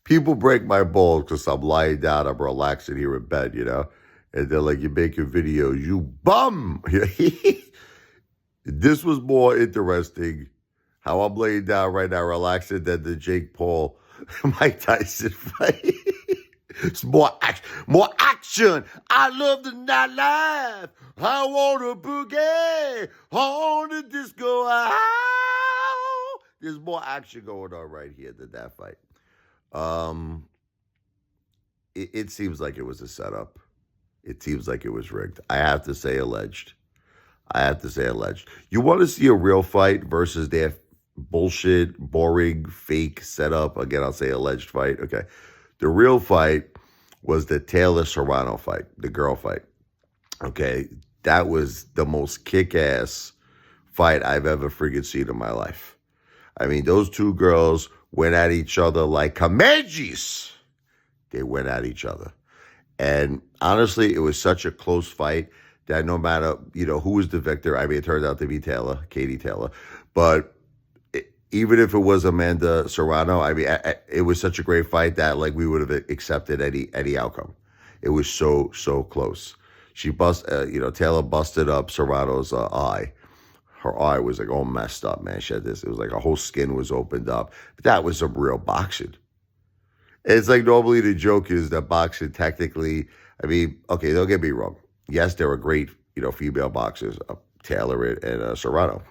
People break my balls because I'm lying down, I'm relaxing here in bed, And they're like, "You make your videos, you bum." This was more interesting how I'm laying down right now, relaxing, than the Jake Paul Mike Tyson fight. It's more action. More action. I love the nightlife. I want to boogie on the disco. There's more action going on right here than that fight. Um, it seems like it was a setup. It seems like it was rigged. I have to say alleged. I have to say alleged. You want to see a real fight versus their bullshit, boring, fake setup. Again, I'll say alleged fight. Okay. The real fight was the Taylor Serrano fight, the girl fight. Okay. That was the most kick-ass fight I've ever friggin' seen in my life. I mean, those two girls went at each other like Comanches. They went at each other. And honestly, it was such a close fight that no matter, who was the victor, I mean, it turned out to be Katie Taylor. But even if it was Amanda Serrano, I mean, it was such a great fight that, like, we would have accepted any outcome. It was so close. Taylor busted up Serrano's eye. Her eye was like all messed up, man. She had this. It was like her whole skin was opened up. But that was some real boxing. It's like normally the joke is that boxing technically, I mean, okay, don't get me wrong. Yes, there were great, female boxers, Taylor and Serrano.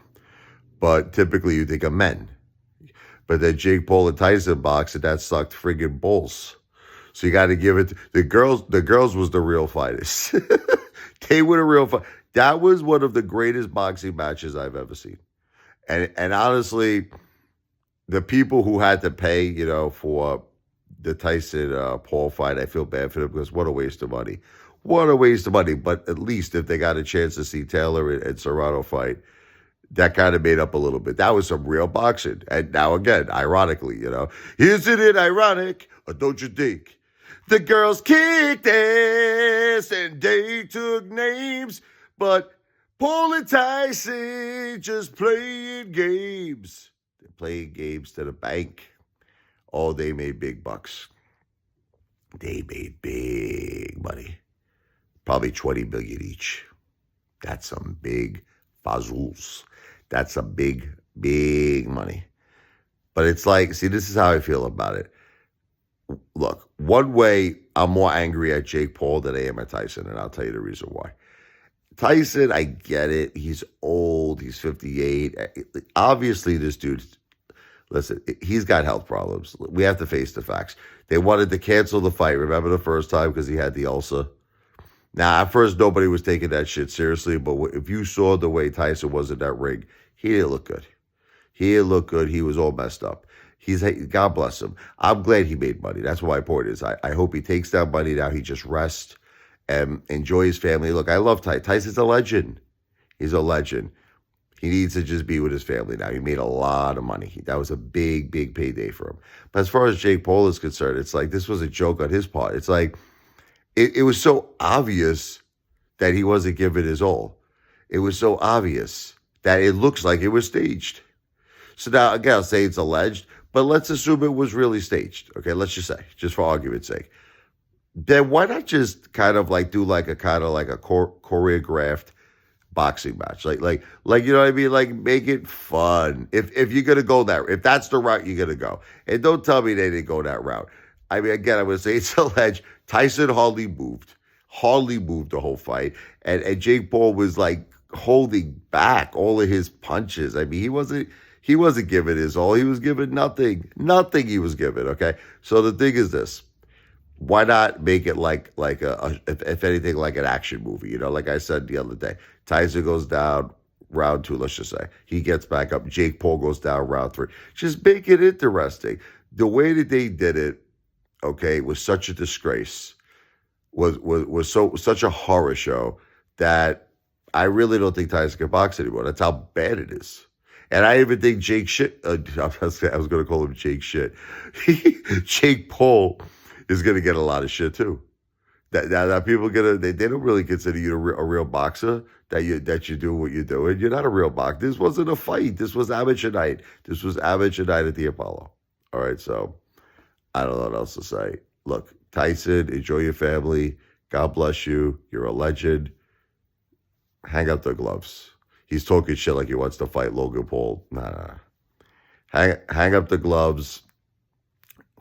But typically you think of men. But then Jake Paul and Tyson boxed, and that sucked friggin' balls. So you got to give it, the girls was the real fighters. They were the real fight. That was one of the greatest boxing matches I've ever seen. And honestly, the people who had to pay, for the Tyson Paul fight, I feel bad for them because what a waste of money. What a waste of money. But at least if they got a chance to see Taylor and Serrano fight, that kind of made up a little bit. That was some real boxing. And now again, ironically, isn't it ironic, or don't you think? The girls kicked ass and they took names, but Paul and Tyson just playing games. They're playing games to the bank. Oh, they made big bucks. They made big money. Probably $20 million each. That's some big fazools. That's some big money. But it's like, see, this is how I feel about it. Look, one way I'm more angry at Jake Paul than I am at Tyson, and I'll tell you the reason why. Tyson, I get it. He's old. He's 58. Obviously, this dude, listen, he's got health problems. We have to face the facts. They wanted to cancel the fight. Remember the first time because he had the ulcer? Now, at first, nobody was taking that shit seriously, but if you saw the way Tyson was in that ring, he didn't look good. He didn't look good. He was all messed up. God bless him. I'm glad he made money. That's what my point is. I hope he takes that money now. He just rests and enjoy his family. Look, I love Tyson. Tyson's a legend. He's a legend. He needs to just be with his family now. He made a lot of money. That was a big payday for him. But as far as Jake Paul is concerned, it's like this was a joke on his part. It's like it was so obvious that he wasn't giving his all. It was so obvious that it looks like it was staged. So now, again, I'll say it's alleged, but let's assume it was really staged. Okay, let's just say, just for argument's sake. Then why not just kind of like do like a choreographed boxing match? Like, you know what I mean? Like, make it fun. If you're going to go that, if that's the route you're going to go. And don't tell me they didn't go that route. I mean, again, I'm going to say it's alleged. Tyson hardly moved the whole fight. And Jake Paul was like holding back all of his punches. I mean, he wasn't giving his all. He was giving nothing. Nothing he was giving, okay? So the thing is this. Why not make it like if anything, like an action movie? Like I said the other day, Tyson goes down round 2, let's just say. He gets back up. Jake Paul goes down round 3. Just make it interesting. The way that they did it, okay, was such a disgrace. Was such a horror show that I really don't think Tyson can box anymore. That's how bad it is. And I even think Jake Shit, I was going to call him Jake Shit. Jake Paul is going to get a lot of shit too. That people they don't really consider you a real boxer, that you do what you're doing. You're not a real boxer. This wasn't a fight. This was amateur night. This was amateur night at the Apollo. All right, so I don't know what else to say. Look, Tyson, enjoy your family. God bless you. You're a legend. Hang up the gloves. He's talking shit like he wants to fight Logan Paul. Nah. Hang up the gloves.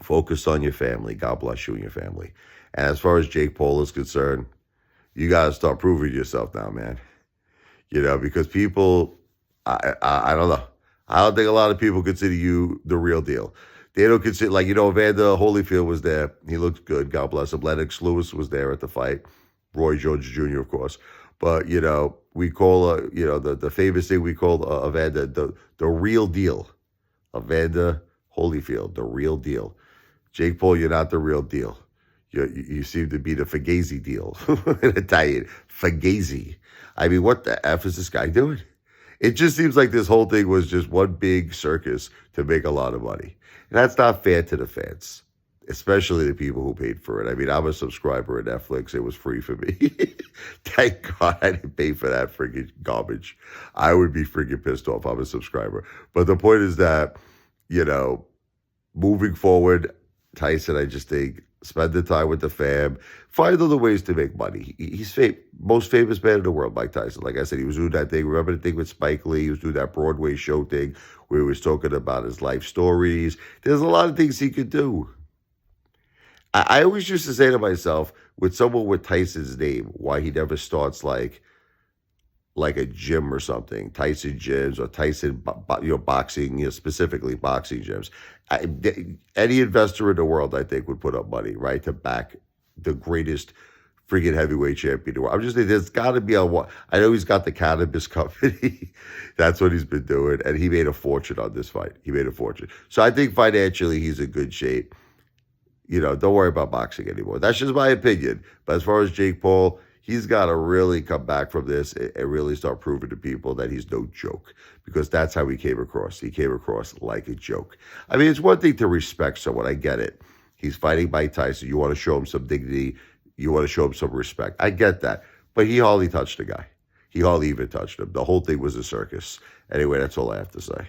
Focus on your family. God bless you and your family. And as far as Jake Paul is concerned, you got to start proving yourself now, man. Because people, I don't know. I don't think a lot of people consider you the real deal. They don't consider, Evander Holyfield was there. He looked good. God bless him. Lennox Lewis was there at the fight. Roy Jones Jr., of course. But, we call, the famous thing we call Evander the real deal. Evander Holyfield, the real deal. Jake Paul, you're not the real deal. You seem to be the Fugazi deal. In Italian, Fugazi. I mean, what the F is this guy doing? It just seems like this whole thing was just one big circus to make a lot of money. And that's not fair to the fans, especially the people who paid for it. I mean, I'm a subscriber at Netflix. It was free for me. Thank God I didn't pay for that freaking garbage. I would be freaking pissed off. I'm a subscriber. But the point is that, moving forward, Tyson, I just think, spend the time with the fam. Find other ways to make money. He's most famous man in the world, Mike Tyson. Like I said, he was doing that thing. Remember the thing with Spike Lee? He was doing that Broadway show thing where he was talking about his life stories. There's a lot of things he could do. I always used to say to myself, with someone with Tyson's name, why he never starts like a gym or something, Tyson gyms or Tyson, boxing, specifically boxing gyms. Any investor in the world, I think, would put up money, right, to back the greatest freaking heavyweight champion in the world. I'm just saying, there's got to be a one. I know he's got the cannabis company. That's what he's been doing, and he made a fortune on this fight. He made a fortune. So I think financially he's in good shape. Don't worry about boxing anymore. That's just my opinion. But as far as Jake Paul, he's got to really come back from this and really start proving to people that he's no joke, because that's how he came across. He came across like a joke. I mean, it's one thing to respect someone. I get it. He's fighting Mike Tyson. You want to show him some dignity. You want to show him some respect. I get that. But he hardly touched the guy. He hardly even touched him. The whole thing was a circus. Anyway, that's all I have to say.